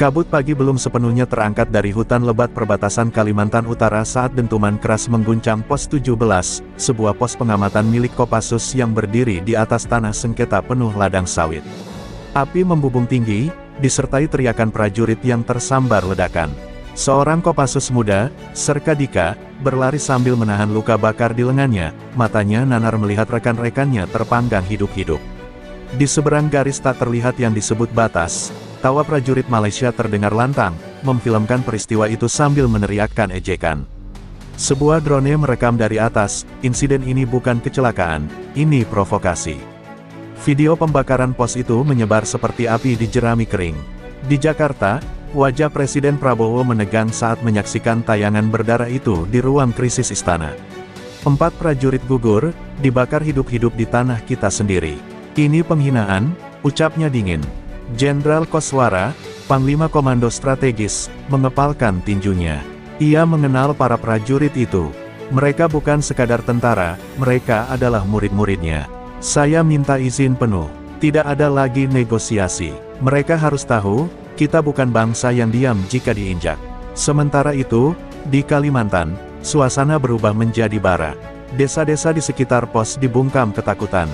Kabut pagi belum sepenuhnya terangkat dari hutan lebat perbatasan Kalimantan Utara saat dentuman keras mengguncang pos 17, sebuah pos pengamatan milik Kopassus yang berdiri di atas tanah sengketa penuh ladang sawit. Api membubung tinggi, disertai teriakan prajurit yang tersambar ledakan. Seorang Kopassus muda, Serka Dika, berlari sambil menahan luka bakar di lengannya, matanya nanar melihat rekan-rekannya terpanggang hidup-hidup. Di seberang garis tak terlihat yang disebut batas, tawa prajurit Malaysia terdengar lantang, memfilmkan peristiwa itu sambil meneriakkan ejekan. Sebuah drone merekam dari atas, insiden ini bukan kecelakaan, ini provokasi. Video pembakaran pos itu menyebar seperti api di jerami kering. Di Jakarta, wajah Presiden Prabowo menegang saat menyaksikan tayangan berdarah itu di ruang krisis istana. 4 prajurit gugur, dibakar hidup-hidup di tanah kita sendiri. Ini penghinaan, ucapnya dingin. Jenderal Koswara, Panglima Komando Strategis, mengepalkan tinjunya. Ia mengenal para prajurit itu. Mereka bukan sekadar tentara, mereka adalah murid-muridnya. Saya minta izin penuh. Tidak ada lagi negosiasi. Mereka harus tahu, kita bukan bangsa yang diam jika diinjak. Sementara itu, di Kalimantan, suasana berubah menjadi bara. Desa-desa di sekitar pos dibungkam ketakutan.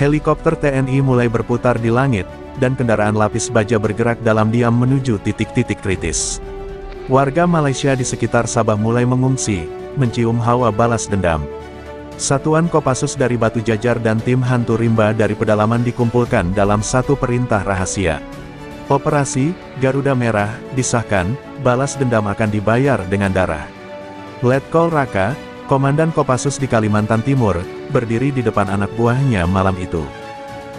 Helikopter TNI mulai berputar di langit, dan kendaraan lapis baja bergerak dalam diam menuju titik-titik kritis. Warga Malaysia di sekitar Sabah mulai mengungsi, mencium hawa balas dendam. Satuan Kopassus dari Batu Jajar dan tim hantu rimba dari pedalaman dikumpulkan dalam satu perintah rahasia. Operasi Garuda Merah disahkan, balas dendam akan dibayar dengan darah. Letkol Raka, Komandan Kopassus di Kalimantan Timur, berdiri di depan anak buahnya malam itu.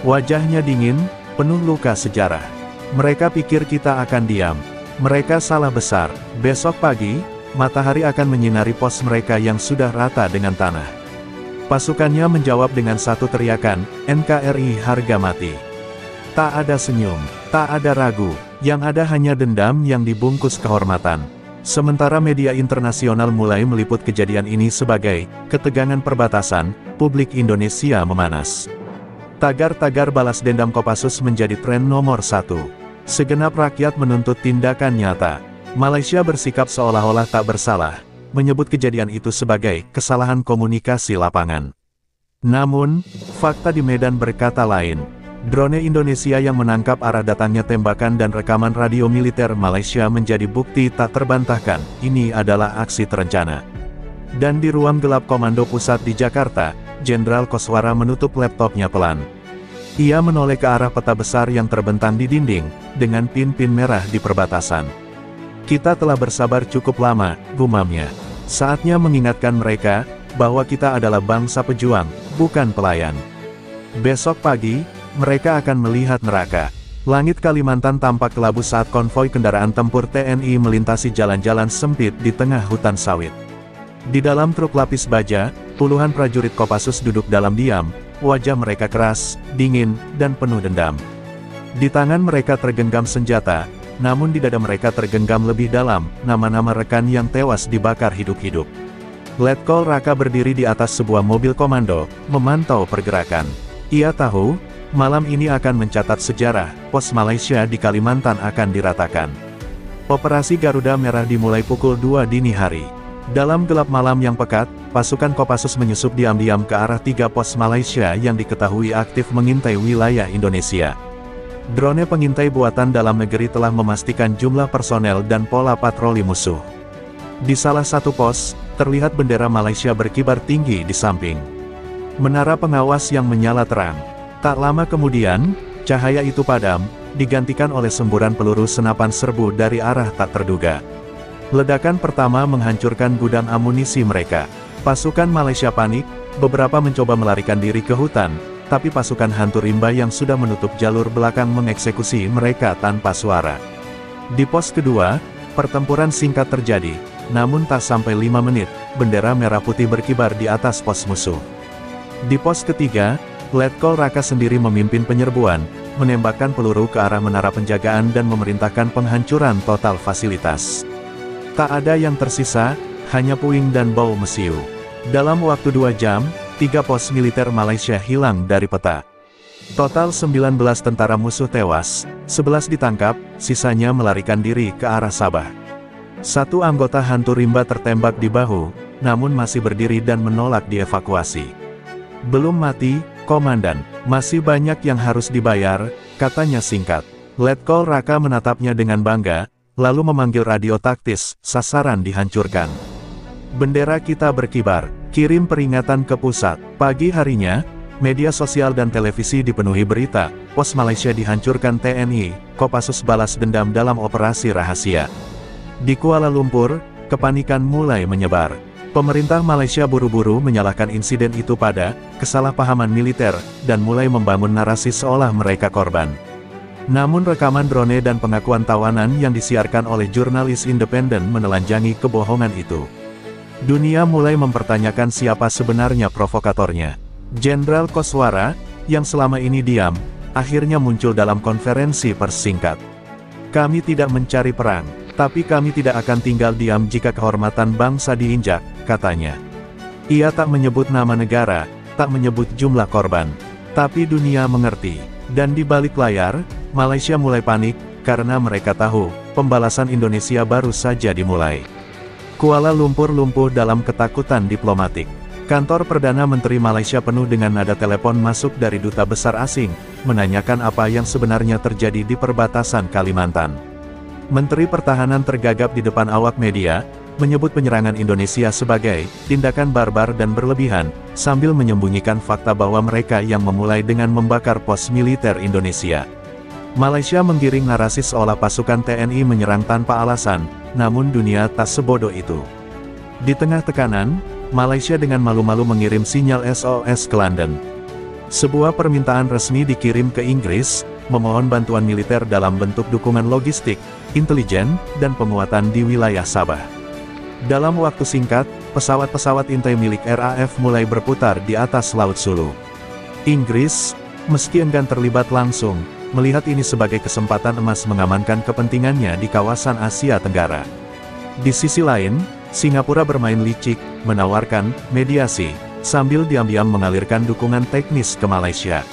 Wajahnya dingin, penuh luka sejarah. Mereka pikir kita akan diam. Mereka salah besar. Besok pagi, matahari akan menyinari pos mereka yang sudah rata dengan tanah. Pasukannya menjawab dengan satu teriakan, NKRI harga mati. Tak ada senyum, tak ada ragu, yang ada hanya dendam yang dibungkus kehormatan. Sementara media internasional mulai meliput kejadian ini sebagai ketegangan perbatasan, publik Indonesia memanas. Tagar-tagar balas dendam Kopassus menjadi tren nomor 1. Segenap rakyat menuntut tindakan nyata. Malaysia bersikap seolah-olah tak bersalah, menyebut kejadian itu sebagai kesalahan komunikasi lapangan. Namun, fakta di medan berkata lain. Drone Indonesia yang menangkap arah datangnya tembakan dan rekaman radio militer Malaysia menjadi bukti tak terbantahkan, ini adalah aksi terencana. Dan di ruang gelap Komando Pusat di Jakarta, Jenderal Koswara menutup laptopnya pelan. Ia menoleh ke arah peta besar yang terbentang di dinding, dengan pin-pin merah di perbatasan. Kita telah bersabar cukup lama, gumamnya. Saatnya mengingatkan mereka, bahwa kita adalah bangsa pejuang, bukan pelayan. Besok pagi, mereka akan melihat neraka. Langit Kalimantan tampak kelabu saat konvoi kendaraan tempur TNI melintasi jalan-jalan sempit di tengah hutan sawit. Di dalam truk lapis baja, puluhan prajurit Kopassus duduk dalam diam, wajah mereka keras, dingin, dan penuh dendam. Di tangan mereka tergenggam senjata, namun di dada mereka tergenggam lebih dalam, nama-nama rekan yang tewas dibakar hidup-hidup. Letkol Raka berdiri di atas sebuah mobil komando, memantau pergerakan. Ia tahu, malam ini akan mencatat sejarah, pos Malaysia di Kalimantan akan diratakan. Operasi Garuda Merah dimulai pukul 2 dini hari. Dalam gelap malam yang pekat, pasukan Kopassus menyusup diam-diam ke arah 3 pos Malaysia yang diketahui aktif mengintai wilayah Indonesia. Drone pengintai buatan dalam negeri telah memastikan jumlah personel dan pola patroli musuh. Di salah satu pos, terlihat bendera Malaysia berkibar tinggi di samping. Menara pengawas yang menyala terang. Tak lama kemudian, cahaya itu padam, digantikan oleh semburan peluru senapan serbu dari arah tak terduga. Ledakan pertama menghancurkan gudang amunisi mereka. Pasukan Malaysia panik, beberapa mencoba melarikan diri ke hutan, tapi pasukan hantu rimba yang sudah menutup jalur belakang mengeksekusi mereka tanpa suara. Di pos kedua, pertempuran singkat terjadi, namun tak sampai 5 menit, bendera merah putih berkibar di atas pos musuh. Di pos ketiga, Letkol Raka sendiri memimpin penyerbuan, menembakkan peluru ke arah menara penjagaan dan memerintahkan penghancuran total fasilitas. Tak ada yang tersisa, hanya puing dan bau mesiu. Dalam waktu 2 jam, 3 pos militer Malaysia hilang dari peta. Total 19 tentara musuh tewas, 11 ditangkap, sisanya melarikan diri ke arah Sabah. Satu anggota hantu rimba tertembak di bahu, namun masih berdiri dan menolak dievakuasi. Belum mati, Komandan, masih banyak yang harus dibayar, katanya singkat. Letkol Raka menatapnya dengan bangga, lalu memanggil radio taktis, sasaran dihancurkan. Bendera kita berkibar, kirim peringatan ke pusat. Pagi harinya, media sosial dan televisi dipenuhi berita, pos Malaysia dihancurkan TNI, Kopassus balas dendam dalam operasi rahasia. Di Kuala Lumpur, kepanikan mulai menyebar. Pemerintah Malaysia buru-buru menyalahkan insiden itu pada kesalahpahaman militer, dan mulai membangun narasi seolah mereka korban. Namun rekaman drone dan pengakuan tawanan yang disiarkan oleh jurnalis independen menelanjangi kebohongan itu. Dunia mulai mempertanyakan siapa sebenarnya provokatornya. Jenderal Koswara, yang selama ini diam, akhirnya muncul dalam konferensi pers singkat. Kami tidak mencari perang, tapi kami tidak akan tinggal diam jika kehormatan bangsa diinjak, katanya. Ia tak menyebut nama negara, tak menyebut jumlah korban. Tapi dunia mengerti, dan di balik layar, Malaysia mulai panik, karena mereka tahu, pembalasan Indonesia baru saja dimulai. Kuala Lumpur lumpuh dalam ketakutan diplomatik. Kantor Perdana Menteri Malaysia penuh dengan nada telepon masuk dari duta besar asing, menanyakan apa yang sebenarnya terjadi di perbatasan Kalimantan. Menteri Pertahanan tergagap di depan awak media, menyebut penyerangan Indonesia sebagai tindakan barbar dan berlebihan, sambil menyembunyikan fakta bahwa mereka yang memulai dengan membakar pos militer Indonesia. Malaysia menggiring narasi seolah pasukan TNI menyerang tanpa alasan, namun dunia tak sebodoh itu. Di tengah tekanan, Malaysia dengan malu-malu mengirim sinyal SOS ke London. Sebuah permintaan resmi dikirim ke Inggris, memohon bantuan militer dalam bentuk dukungan logistik, intelijen, dan penguatan di wilayah Sabah. Dalam waktu singkat, pesawat-pesawat intai milik RAF mulai berputar di atas Laut Sulu. Inggris, meski enggan terlibat langsung, melihat ini sebagai kesempatan emas mengamankan kepentingannya di kawasan Asia Tenggara. Di sisi lain, Singapura bermain licik, menawarkan mediasi, sambil diam-diam mengalirkan dukungan teknis ke Malaysia.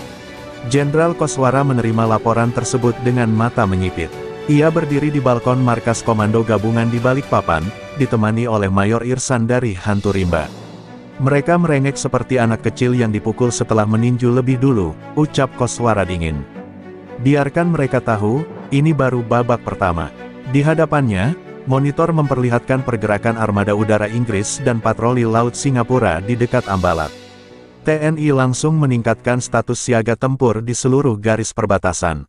Jenderal Koswara menerima laporan tersebut dengan mata menyipit. Ia berdiri di balkon markas Komando Gabungan di Balikpapan, ditemani oleh Mayor Irsan dari Hantu Rimba. Mereka merengek seperti anak kecil yang dipukul setelah meninju lebih dulu, ucap Koswara dingin. Biarkan mereka tahu, ini baru babak pertama. Di hadapannya, monitor memperlihatkan pergerakan armada udara Inggris dan patroli laut Singapura di dekat Ambalat. TNI langsung meningkatkan status siaga tempur di seluruh garis perbatasan.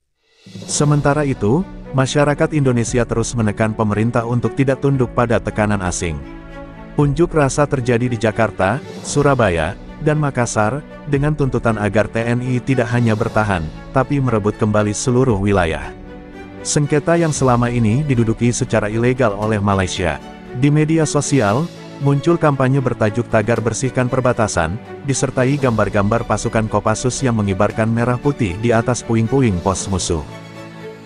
Sementara itu, masyarakat Indonesia terus menekan pemerintah untuk tidak tunduk pada tekanan asing. Unjuk rasa terjadi di Jakarta, Surabaya, dan Makassar, dengan tuntutan agar TNI tidak hanya bertahan, tapi merebut kembali seluruh wilayah. Sengketa yang selama ini diduduki secara ilegal oleh Malaysia. Di media sosial, muncul kampanye bertajuk Tagar Bersihkan Perbatasan, disertai gambar-gambar pasukan Kopassus yang mengibarkan merah putih di atas puing-puing pos musuh.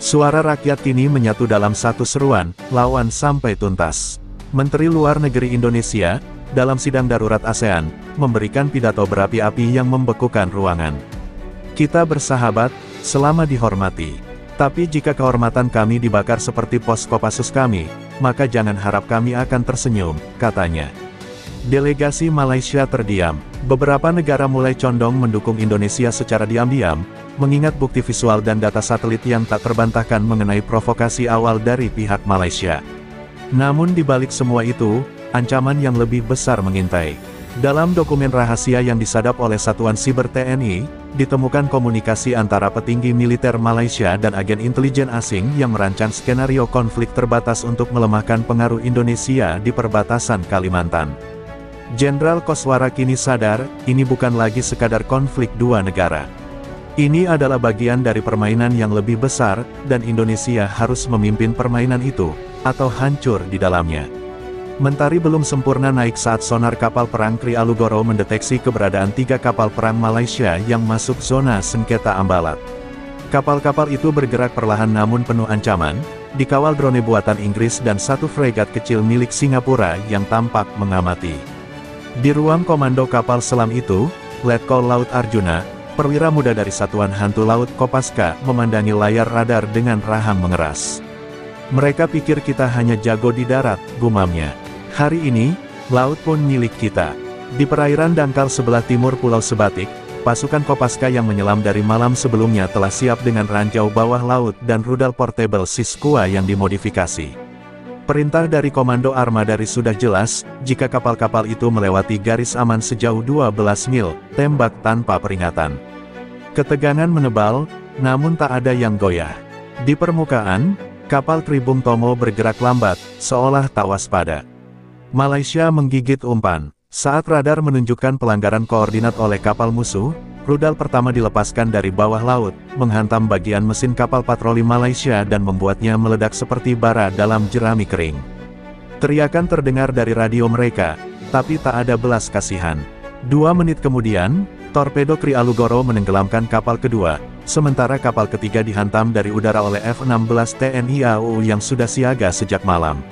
Suara rakyat kini menyatu dalam satu seruan, lawan sampai tuntas. Menteri Luar Negeri Indonesia, dalam sidang darurat ASEAN, memberikan pidato berapi-api yang membekukan ruangan. Kita bersahabat, selama dihormati. Tapi jika kehormatan kami dibakar seperti pos Kopassus kami, maka jangan harap kami akan tersenyum, katanya. Delegasi Malaysia terdiam. Beberapa negara mulai condong mendukung Indonesia secara diam-diam, mengingat bukti visual dan data satelit yang tak terbantahkan mengenai provokasi awal dari pihak Malaysia. Namun di balik semua itu, ancaman yang lebih besar mengintai. Dalam dokumen rahasia yang disadap oleh Satuan Siber TNI, ditemukan komunikasi antara petinggi militer Malaysia dan agen intelijen asing yang merancang skenario konflik terbatas untuk melemahkan pengaruh Indonesia di perbatasan Kalimantan. Jenderal Koswara kini sadar, ini bukan lagi sekadar konflik dua negara. Ini adalah bagian dari permainan yang lebih besar, dan Indonesia harus memimpin permainan itu, atau hancur di dalamnya. Mentari belum sempurna naik saat sonar kapal perang Kri Alugoro mendeteksi keberadaan 3 kapal perang Malaysia yang masuk zona sengketa Ambalat. Kapal-kapal itu bergerak perlahan namun penuh ancaman, dikawal drone buatan Inggris dan 1 fregat kecil milik Singapura yang tampak mengamati. Di ruang komando kapal selam itu, Letkol Laut Arjuna, Perwira muda dari Satuan Hantu Laut Kopaska memandangi layar radar dengan rahang mengeras. "Mereka pikir kita hanya jago di darat," gumamnya. "Hari ini, laut pun milik kita." Di perairan dangkal sebelah timur Pulau Sebatik, pasukan Kopaska yang menyelam dari malam sebelumnya telah siap dengan ranjau bawah laut dan rudal portable Siskua yang dimodifikasi. Perintah dari Komando Armadari sudah jelas, jika kapal-kapal itu melewati garis aman sejauh 12 mil, tembak tanpa peringatan. Ketegangan menebal, namun tak ada yang goyah. Di permukaan, kapal Tribung Tomo bergerak lambat, seolah tak waspada. Malaysia menggigit umpan. Saat radar menunjukkan pelanggaran koordinat oleh kapal musuh, rudal pertama dilepaskan dari bawah laut, menghantam bagian mesin kapal patroli Malaysia dan membuatnya meledak seperti bara dalam jerami kering. Teriakan terdengar dari radio mereka, tapi tak ada belas kasihan. 2 menit kemudian, torpedo Kri Alugoro menenggelamkan kapal kedua, sementara kapal ketiga dihantam dari udara oleh F-16 TNI AU yang sudah siaga sejak malam.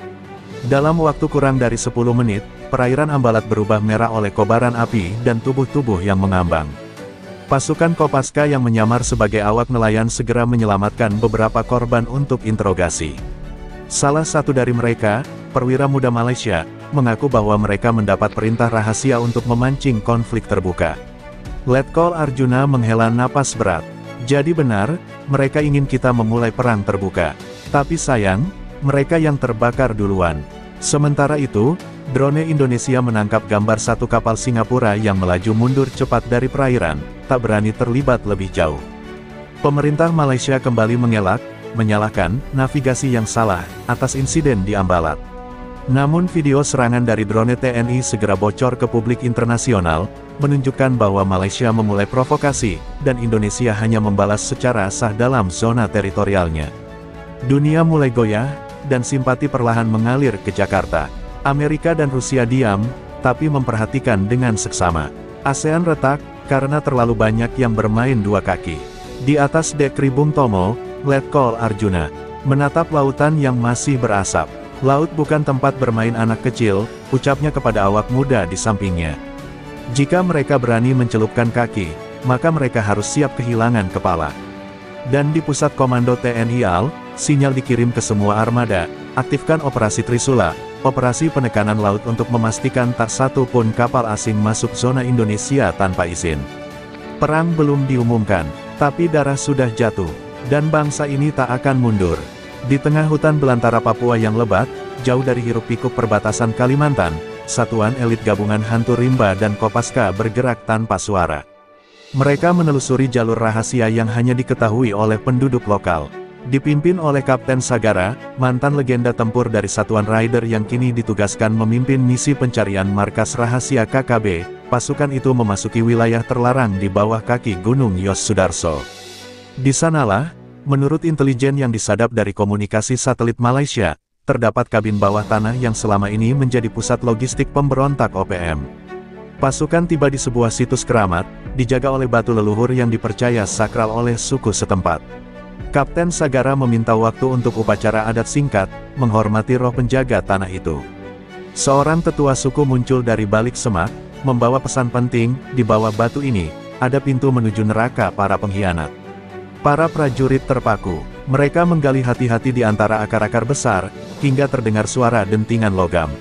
Dalam waktu kurang dari 10 menit, perairan Ambalat berubah merah oleh kobaran api dan tubuh-tubuh yang mengambang. Pasukan Kopaska yang menyamar sebagai awak nelayan segera menyelamatkan beberapa korban untuk interogasi. Salah satu dari mereka, perwira muda Malaysia, mengaku bahwa mereka mendapat perintah rahasia untuk memancing konflik terbuka. Letkol Arjuna menghela napas berat. "Jadi benar, mereka ingin kita memulai perang terbuka. Tapi sayang, mereka yang terbakar duluan." Sementara itu, drone Indonesia menangkap gambar satu kapal Singapura yang melaju mundur cepat dari perairan, tak berani terlibat lebih jauh. Pemerintah Malaysia kembali menyalahkan navigasi yang salah atas insiden di Ambalat. Namun video serangan dari drone TNI segera bocor ke publik internasional, menunjukkan bahwa Malaysia memulai provokasi, dan Indonesia hanya membalas secara sah dalam zona teritorialnya. Dunia mulai goyah, dan simpati perlahan mengalir ke Jakarta. Amerika dan Rusia diam, tapi memperhatikan dengan seksama. ASEAN retak, karena terlalu banyak yang bermain dua kaki. Di atas dek Tribung Tomo, Letkol Arjuna menatap lautan yang masih berasap. "Laut bukan tempat bermain anak kecil," ucapnya kepada awak muda di sampingnya. "Jika mereka berani mencelupkan kaki, maka mereka harus siap kehilangan kepala." Dan di pusat komando TNI AL, sinyal dikirim ke semua armada, aktifkan operasi Trisula, operasi penekanan laut untuk memastikan tak satu pun kapal asing masuk zona Indonesia tanpa izin. Perang belum diumumkan, tapi darah sudah jatuh, dan bangsa ini tak akan mundur. Di tengah hutan belantara Papua yang lebat, jauh dari hiruk-pikuk perbatasan Kalimantan, satuan elit gabungan Hantu Rimba dan Kopaska bergerak tanpa suara. Mereka menelusuri jalur rahasia yang hanya diketahui oleh penduduk lokal. Dipimpin oleh Kapten Sagara, mantan legenda tempur dari Satuan Raider yang kini ditugaskan memimpin misi pencarian markas rahasia KKB, pasukan itu memasuki wilayah terlarang di bawah kaki Gunung Yos Sudarso. Di sanalah, menurut intelijen yang disadap dari komunikasi satelit Malaysia, terdapat kabin bawah tanah yang selama ini menjadi pusat logistik pemberontak OPM. Pasukan tiba di sebuah situs keramat, dijaga oleh batu leluhur yang dipercaya sakral oleh suku setempat. Kapten Sagara meminta waktu untuk upacara adat singkat, menghormati roh penjaga tanah itu. Seorang tetua suku muncul dari balik semak, membawa pesan penting. Di bawah batu ini, ada pintu menuju neraka para pengkhianat. Para prajurit terpaku. Mereka menggali hati-hati di antara akar-akar besar, hingga terdengar suara dentingan logam.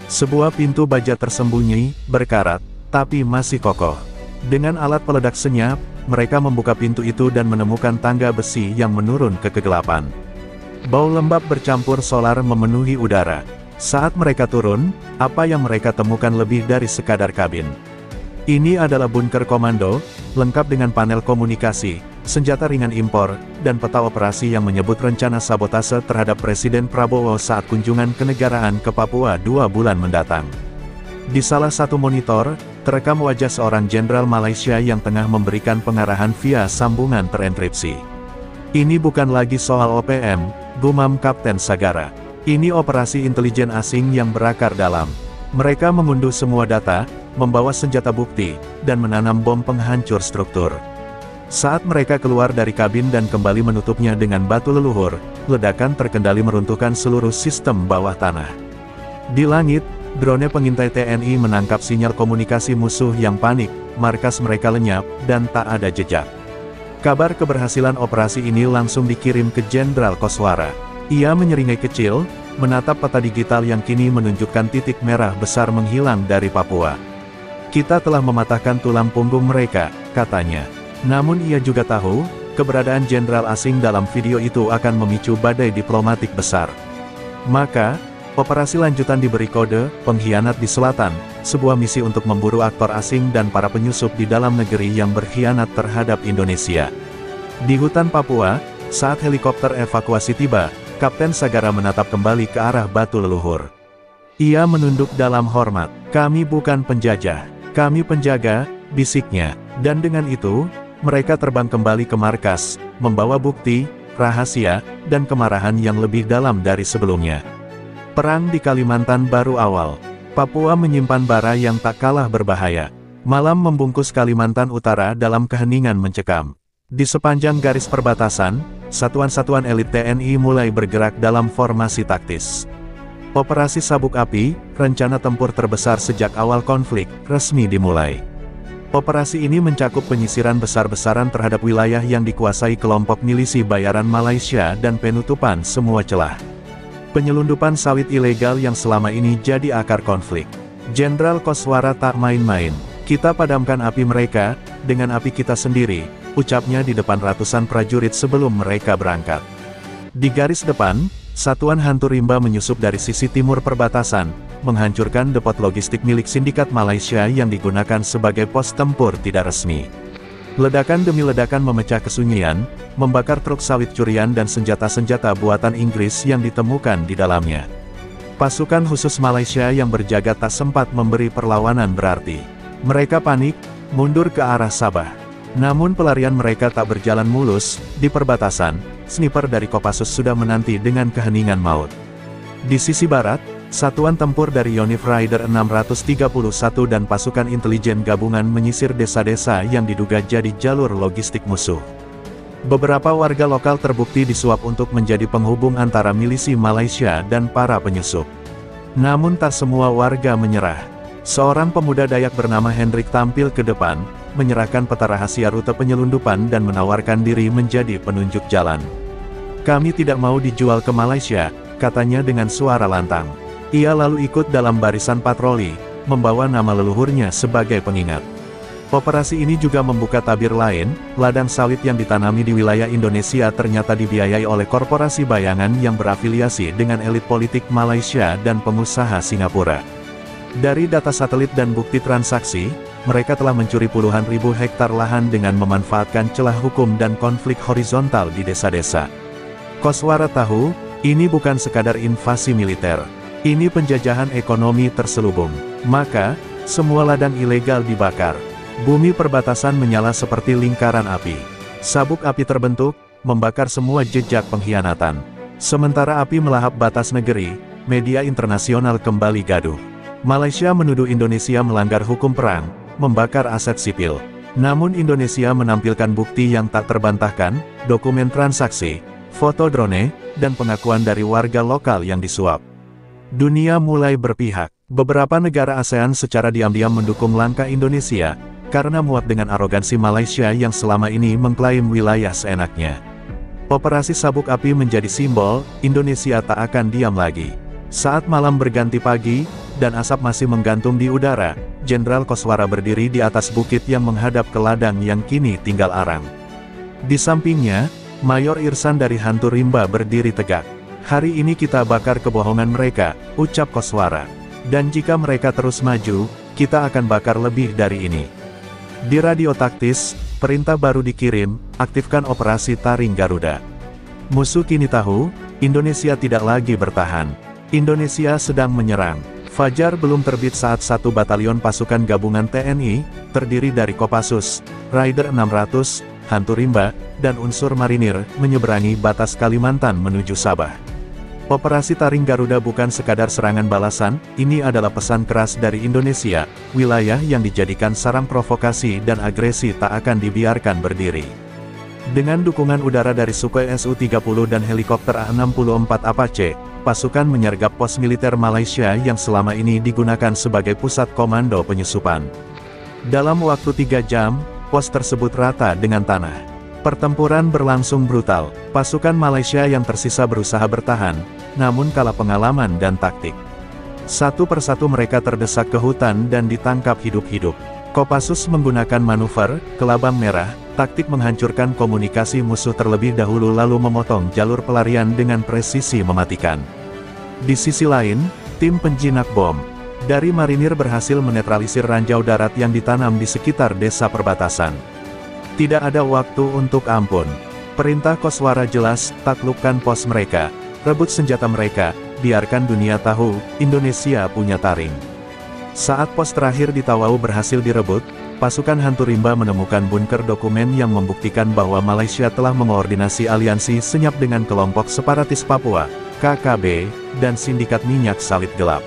Sebuah pintu baja tersembunyi, berkarat, tapi masih kokoh. Dengan alat peledak senyap, mereka membuka pintu itu dan menemukan tangga besi yang menurun ke kegelapan. Bau lembab bercampur solar memenuhi udara. Saat mereka turun, apa yang mereka temukan lebih dari sekadar kabin. Ini adalah bunker komando, lengkap dengan panel komunikasi, senjata ringan impor, dan peta operasi yang menyebut rencana sabotase terhadap Presiden Prabowo saat kunjungan kenegaraan ke Papua 2 bulan mendatang. Di salah satu monitor, terekam wajah seorang jenderal Malaysia yang tengah memberikan pengarahan via sambungan terenkripsi. "Ini bukan lagi soal OPM," gumam Kapten Sagara. "Ini operasi intelijen asing yang berakar dalam. Mereka mengunduh semua data, membawa senjata bukti, dan menanam bom penghancur struktur." Saat mereka keluar dari kabin dan kembali menutupnya dengan batu leluhur, ledakan terkendali meruntuhkan seluruh sistem bawah tanah. Di langit, drone pengintai TNI menangkap sinyal komunikasi musuh yang panik, markas mereka lenyap, dan tak ada jejak. Kabar keberhasilan operasi ini langsung dikirim ke Jenderal Koswara. Ia menyeringai kecil, menatap peta digital yang kini menunjukkan titik merah besar menghilang dari Papua. Kita telah mematahkan tulang punggung mereka, katanya. Namun ia juga tahu, keberadaan jenderal asing dalam video itu akan memicu badai diplomatik besar. Maka, operasi lanjutan diberi kode, pengkhianat di selatan, sebuah misi untuk memburu aktor asing dan para penyusup di dalam negeri yang berkhianat terhadap Indonesia. Di hutan Papua, saat helikopter evakuasi tiba, Kapten Sagara menatap kembali ke arah batu leluhur. Ia menunduk dalam hormat. Kami bukan penjajah, kami penjaga, bisiknya. Dan dengan itu, mereka terbang kembali ke markas, membawa bukti, rahasia, dan kemarahan yang lebih dalam dari sebelumnya. Perang di Kalimantan baru awal. Papua menyimpan bara yang tak kalah berbahaya. Malam membungkus Kalimantan Utara dalam keheningan mencekam. Di sepanjang garis perbatasan, satuan-satuan elit TNI mulai bergerak dalam formasi taktis. Operasi Sabuk Api, rencana tempur terbesar sejak awal konflik, resmi dimulai. Operasi ini mencakup penyisiran besar-besaran terhadap wilayah yang dikuasai kelompok milisi bayaran Malaysia dan penutupan semua celah. Penyelundupan sawit ilegal yang selama ini jadi akar konflik. Jenderal Koswara tak main-main. Kita padamkan api mereka, dengan api kita sendiri, ucapnya di depan ratusan prajurit sebelum mereka berangkat. Di garis depan, Satuan Hantu Rimba menyusup dari sisi timur perbatasan, menghancurkan depot logistik milik sindikat Malaysia yang digunakan sebagai pos tempur tidak resmi. Ledakan demi ledakan memecah kesunyian, membakar truk sawit curian dan senjata-senjata buatan Inggris yang ditemukan di dalamnya. Pasukan khusus Malaysia yang berjaga tak sempat memberi perlawanan berarti. Mereka panik, mundur ke arah Sabah. Namun pelarian mereka tak berjalan mulus. Di perbatasan, sniper dari Kopassus sudah menanti dengan keheningan maut. Di sisi barat, Satuan Tempur dari Yonif Raider 631 dan pasukan intelijen gabungan menyisir desa-desa yang diduga jadi jalur logistik musuh. Beberapa warga lokal terbukti disuap untuk menjadi penghubung antara milisi Malaysia dan para penyusup. Namun tak semua warga menyerah. Seorang pemuda Dayak bernama Hendrik tampil ke depan, menyerahkan peta rahasia rute penyelundupan dan menawarkan diri menjadi penunjuk jalan. Kami tidak mau dijual ke Malaysia, katanya dengan suara lantang. Ia lalu ikut dalam barisan patroli, membawa nama leluhurnya sebagai pengingat. Operasi ini juga membuka tabir lain, ladang sawit yang ditanami di wilayah Indonesia ternyata dibiayai oleh korporasi bayangan yang berafiliasi dengan elit politik Malaysia dan pengusaha Singapura. Dari data satelit dan bukti transaksi, mereka telah mencuri puluhan ribu hektar lahan dengan memanfaatkan celah hukum dan konflik horizontal di desa-desa. Koswara tahu, ini bukan sekadar invasi militer. Ini penjajahan ekonomi terselubung. Maka, semua ladang ilegal dibakar. Bumi perbatasan menyala seperti lingkaran api. Sabuk api terbentuk, membakar semua jejak pengkhianatan. Sementara api melahap batas negeri, media internasional kembali gaduh. Malaysia menuduh Indonesia melanggar hukum perang, membakar aset sipil. Namun Indonesia menampilkan bukti yang tak terbantahkan, dokumen transaksi, foto drone, dan pengakuan dari warga lokal yang disuap. Dunia mulai berpihak. Beberapa negara ASEAN secara diam-diam mendukung langkah Indonesia, karena muak dengan arogansi Malaysia yang selama ini mengklaim wilayah seenaknya. Operasi Sabuk Api menjadi simbol, Indonesia tak akan diam lagi. Saat malam berganti pagi, dan asap masih menggantung di udara, Jenderal Koswara berdiri di atas bukit yang menghadap ke ladang yang kini tinggal arang. Di sampingnya, Mayor Irsan dari Hantu Rimba berdiri tegak. Hari ini kita bakar kebohongan mereka, ucap Koswara. Dan jika mereka terus maju, kita akan bakar lebih dari ini. Di radio taktis, perintah baru dikirim, aktifkan operasi Taring Garuda. Musuh kini tahu, Indonesia tidak lagi bertahan. Indonesia sedang menyerang. Fajar belum terbit saat satu batalion pasukan gabungan TNI, terdiri dari Kopassus, Raider 600, Hantu Rimba, dan unsur marinir, menyeberangi batas Kalimantan menuju Sabah. Operasi Taring Garuda bukan sekadar serangan balasan, ini adalah pesan keras dari Indonesia, wilayah yang dijadikan sarang provokasi dan agresi tak akan dibiarkan berdiri. Dengan dukungan udara dari Sukhoi Su-30 dan helikopter A-64 Apache, pasukan menyergap pos militer Malaysia yang selama ini digunakan sebagai pusat komando penyusupan. Dalam waktu 3 jam, pos tersebut rata dengan tanah. Pertempuran berlangsung brutal, pasukan Malaysia yang tersisa berusaha bertahan, namun kalah pengalaman dan taktik. Satu persatu mereka terdesak ke hutan dan ditangkap hidup-hidup. Kopassus menggunakan manuver, kelabang merah, taktik menghancurkan komunikasi musuh terlebih dahulu lalu memotong jalur pelarian dengan presisi mematikan. Di sisi lain, tim penjinak bom dari marinir berhasil menetralisir ranjau darat yang ditanam di sekitar desa perbatasan. Tidak ada waktu untuk ampun. Perintah Koswara jelas, taklukkan pos mereka, rebut senjata mereka, biarkan dunia tahu, Indonesia punya taring. Saat pos terakhir di Tawau berhasil direbut, pasukan hantu rimba menemukan bunker dokumen yang membuktikan bahwa Malaysia telah mengoordinasi aliansi senyap dengan kelompok separatis Papua, KKB, dan sindikat minyak sawit gelap.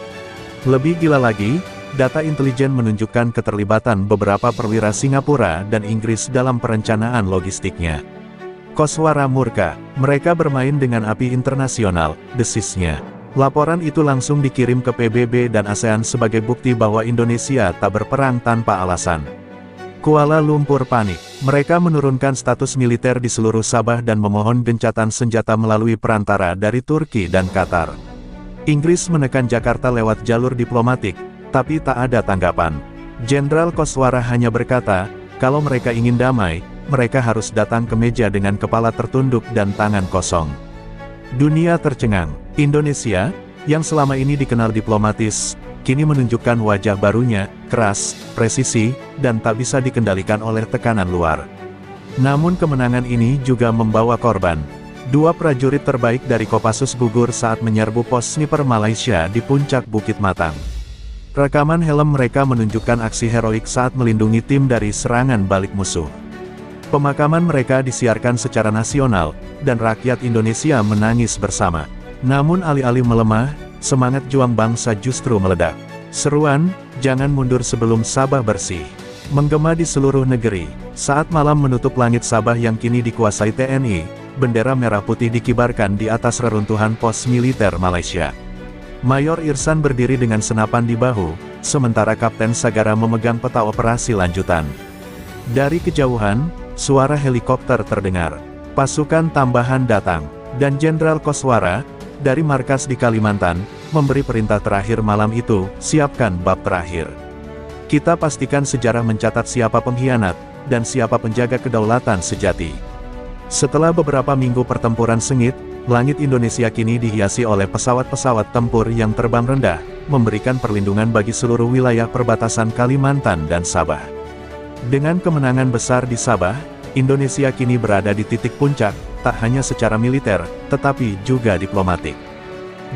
Lebih gila lagi, data intelijen menunjukkan keterlibatan beberapa perwira Singapura dan Inggris dalam perencanaan logistiknya. Koswara murka, mereka bermain dengan api internasional, desisnya. Laporan itu langsung dikirim ke PBB dan ASEAN sebagai bukti bahwa Indonesia tak berperang tanpa alasan. Kuala Lumpur panik, mereka menurunkan status militer di seluruh Sabah dan memohon gencatan senjata melalui perantara dari Turki dan Qatar. Inggris menekan Jakarta lewat jalur diplomatik, tapi tak ada tanggapan. Jenderal Koswara hanya berkata, kalau mereka ingin damai, mereka harus datang ke meja dengan kepala tertunduk dan tangan kosong. Dunia tercengang. Indonesia, yang selama ini dikenal diplomatis, kini menunjukkan wajah barunya, keras, presisi, dan tak bisa dikendalikan oleh tekanan luar. Namun kemenangan ini juga membawa korban. 2 prajurit terbaik dari Kopassus gugur saat menyerbu pos sniper Malaysia di puncak Bukit Matang. Rekaman helm mereka menunjukkan aksi heroik saat melindungi tim dari serangan balik musuh. Pemakaman mereka disiarkan secara nasional, dan rakyat Indonesia menangis bersama. Namun alih-alih melemah, semangat juang bangsa justru meledak. Seruan, jangan mundur sebelum Sabah bersih, menggema di seluruh negeri. Saat malam menutup langit Sabah yang kini dikuasai TNI, bendera merah putih dikibarkan di atas reruntuhan pos militer Malaysia. Mayor Irsan berdiri dengan senapan di bahu, sementara Kapten Sagara memegang peta operasi lanjutan. Dari kejauhan, suara helikopter terdengar. Pasukan tambahan datang, dan Jenderal Koswara, dari markas di Kalimantan, memberi perintah terakhir malam itu, siapkan bab terakhir. Kita pastikan sejarah mencatat siapa pengkhianat, dan siapa penjaga kedaulatan sejati. Setelah beberapa minggu pertempuran sengit, langit Indonesia kini dihiasi oleh pesawat-pesawat tempur yang terbang rendah, memberikan perlindungan bagi seluruh wilayah perbatasan Kalimantan dan Sabah. Dengan kemenangan besar di Sabah, Indonesia kini berada di titik puncak, tak hanya secara militer, tetapi juga diplomatik.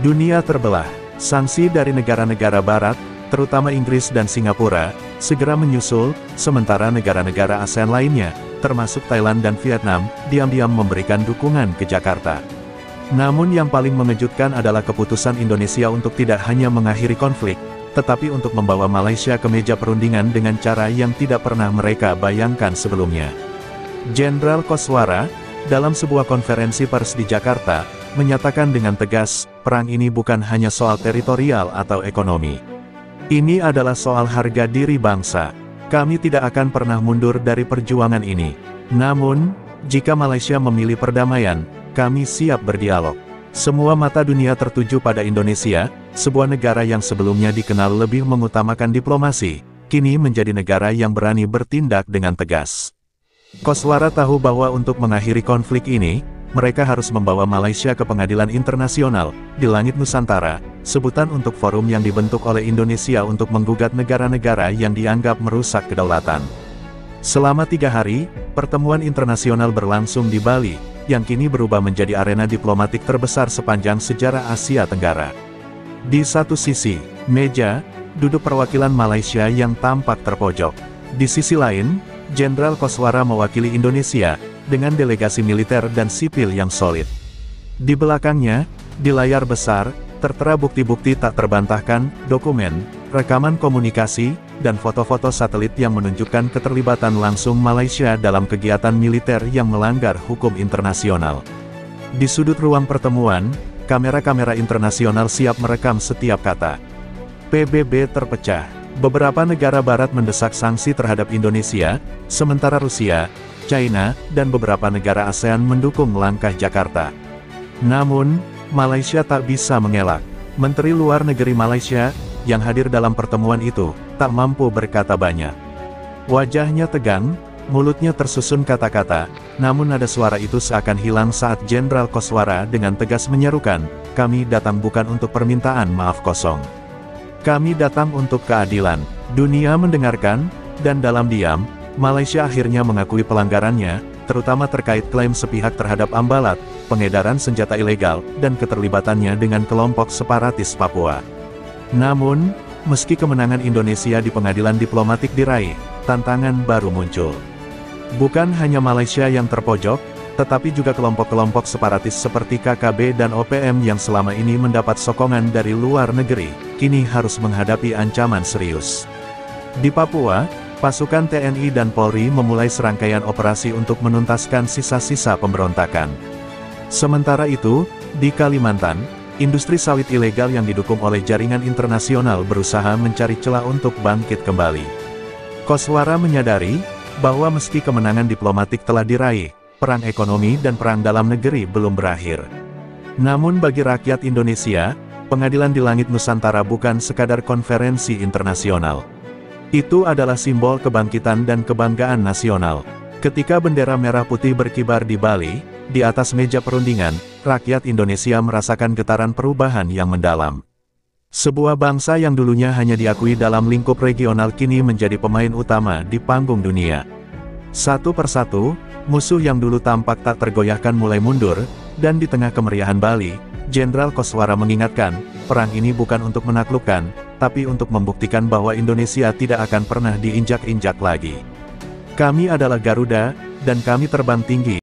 Dunia terbelah, sanksi dari negara-negara barat, terutama Inggris dan Singapura, segera menyusul, sementara negara-negara ASEAN lainnya, termasuk Thailand dan Vietnam, diam-diam memberikan dukungan ke Jakarta. Namun yang paling mengejutkan adalah keputusan Indonesia untuk tidak hanya mengakhiri konflik, tetapi untuk membawa Malaysia ke meja perundingan dengan cara yang tidak pernah mereka bayangkan sebelumnya. Jenderal Koswara, dalam sebuah konferensi pers di Jakarta, menyatakan dengan tegas, perang ini bukan hanya soal teritorial atau ekonomi. Ini adalah soal harga diri bangsa. Kami tidak akan pernah mundur dari perjuangan ini. Namun, jika Malaysia memilih perdamaian, kami siap berdialog. Semua mata dunia tertuju pada Indonesia, sebuah negara yang sebelumnya dikenal lebih mengutamakan diplomasi, kini menjadi negara yang berani bertindak dengan tegas. Koswara tahu bahwa untuk mengakhiri konflik ini, mereka harus membawa Malaysia ke pengadilan internasional, di langit Nusantara, sebutan untuk forum yang dibentuk oleh Indonesia untuk menggugat negara-negara yang dianggap merusak kedaulatan. Selama 3 hari, pertemuan internasional berlangsung di Bali, yang kini berubah menjadi arena diplomatik terbesar sepanjang sejarah Asia Tenggara. Di satu sisi, meja, duduk perwakilan Malaysia yang tampak terpojok. Di sisi lain, Jenderal Koswara mewakili Indonesia, dengan delegasi militer dan sipil yang solid. Di belakangnya, di layar besar, tertera bukti-bukti tak terbantahkan, dokumen, rekaman komunikasi, dan foto-foto satelit yang menunjukkan keterlibatan langsung Malaysia dalam kegiatan militer yang melanggar hukum internasional. Di sudut ruang pertemuan, kamera-kamera internasional siap merekam setiap kata. PBB terpecah. Beberapa negara barat mendesak sanksi terhadap Indonesia, sementara Rusia, China, dan beberapa negara ASEAN mendukung langkah Jakarta. Namun, Malaysia tak bisa mengelak. Menteri Luar Negeri Malaysia, yang hadir dalam pertemuan itu, tak mampu berkata banyak. Wajahnya tegang, mulutnya tersusun kata-kata, namun nada suara itu seakan hilang saat Jenderal Koswara dengan tegas menyerukan, "Kami datang bukan untuk permintaan maaf kosong. Kami datang untuk keadilan." Dunia mendengarkan, dan dalam diam, Malaysia akhirnya mengakui pelanggarannya, terutama terkait klaim sepihak terhadap Ambalat, pengedaran senjata ilegal, dan keterlibatannya dengan kelompok separatis Papua. Namun, meski kemenangan Indonesia di pengadilan diplomatik diraih, tantangan baru muncul. Bukan hanya Malaysia yang terpojok, tetapi juga kelompok-kelompok separatis seperti KKB dan OPM yang selama ini mendapat sokongan dari luar negeri, kini harus menghadapi ancaman serius. Di Papua, pasukan TNI dan Polri memulai serangkaian operasi untuk menuntaskan sisa-sisa pemberontakan. Sementara itu, di Kalimantan, industri sawit ilegal yang didukung oleh jaringan internasional berusaha mencari celah untuk bangkit kembali. Koswara menyadari bahwa meski kemenangan diplomatik telah diraih, perang ekonomi dan perang dalam negeri belum berakhir. Namun bagi rakyat Indonesia, Pengadilan di Langit Nusantara bukan sekadar konferensi internasional. Itu adalah simbol kebangkitan dan kebanggaan nasional. Ketika bendera merah putih berkibar di Bali, di atas meja perundingan, rakyat Indonesia merasakan getaran perubahan yang mendalam. Sebuah bangsa yang dulunya hanya diakui dalam lingkup regional kini menjadi pemain utama di panggung dunia. Satu persatu, musuh yang dulu tampak tak tergoyahkan mulai mundur, dan di tengah kemeriahan Bali, Jenderal Koswara mengingatkan, perang ini bukan untuk menaklukkan, tapi untuk membuktikan bahwa Indonesia tidak akan pernah diinjak-injak lagi. Kami adalah Garuda, dan kami terbang tinggi.